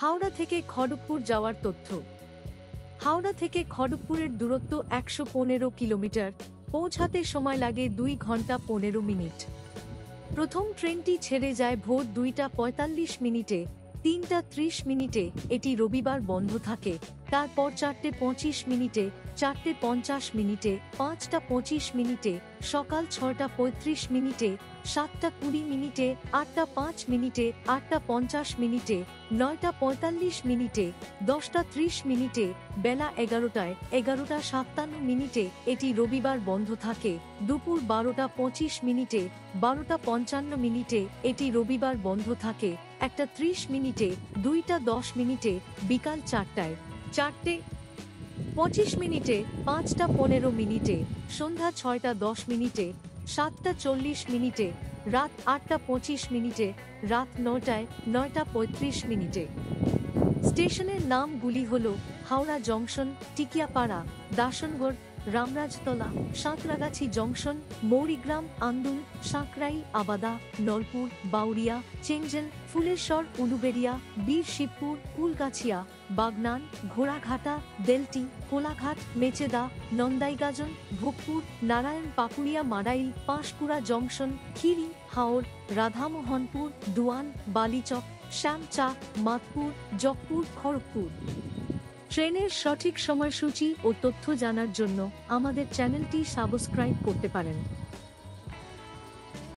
হাওড়া থেকে খড়গপুর যাওয়ার তথ্য। হাওড়া থেকে খড়গপুরের দূরত্ব ১১৫ কিলোমিটার, পৌঁছাতে সময় লাগে ২ ঘন্টা ১৫ মিনিট। প্রথম ট্রেনটি ছেড়ে যায় ভোর ২টা ৪৫ মিনিটে, ৩টা ৩০ মিনিটে এটি রবিবার বন্ধ থাকে। তারপর ৪টে ২৫ মিনিটে, ৪টে ৫০ মিনিটে, ৫টা ২৫ মিনিটে, সকাল ৬টা ৩৫ মিনিটে, ৭টা ২০ মিনিটে, ৮টা ৫ মিনিটে, ৮টা ৫০ মিনিটে, ৯টা ৪৫ মিনিটে, ১০টা ৩০ মিনিটে, বেলা ১১টায়, ১১টা ৫৭ মিনিটে এটি রবিবার বন্ধ থাকে। দুপুর ১২টা ২৫ মিনিটে, ১২টা ৫৫ মিনিটে এটি রবিবার বন্ধ থাকে। ১টা ৩০ মিনিটে, ২টা ১০ মিনিটে, বিকাল ৪টায়, ৪টে ২৫ মিনিটে, ৫টা ১৫ মিনিটে, সন্ধ্যা ৬টা ১০ মিনিটে, ৭টা ৪০ মিনিটে, রাত ৮টা ২৫ মিনিটে, রাত ৯টায়, ৯টা ৩৫ মিনিটে। স্টেশনের নামগুলি হল হাওড়া জংশন, টিকিয়াপাড়া, দাসনগড়, রামরাজতলা, সাঁতরাগাছি জংশন, মৌরিগ্রাম, আন্দুল, সাঁকরাই, আবাদা, নলপুর, বাউরিয়া, চেঙ্গেল, ফুলেশ্বর, উলুবেড়িয়া, বীর শিবপুর, কুলগাছিয়া, বাগনান, ঘোড়াঘাটা, দেলটি, কোলাঘাট, মেচেদা, নন্দাইগাজন, ভোগপুর, নারায়ণ, পাকুড়িয়া, মারাইল, পাঁশকুড়া জংশন, খিরি, হাওর, রাধামোহনপুর, দুয়ান, বালিচক, শ্যামচা, মাতপুর, জকপুর, খড়গপুর। ট্রেনের সঠিক সময়সূচি ও তথ্য জানার জন্য আমাদের চ্যানেলটি সাবস্ক্রাইব করতে পারেন।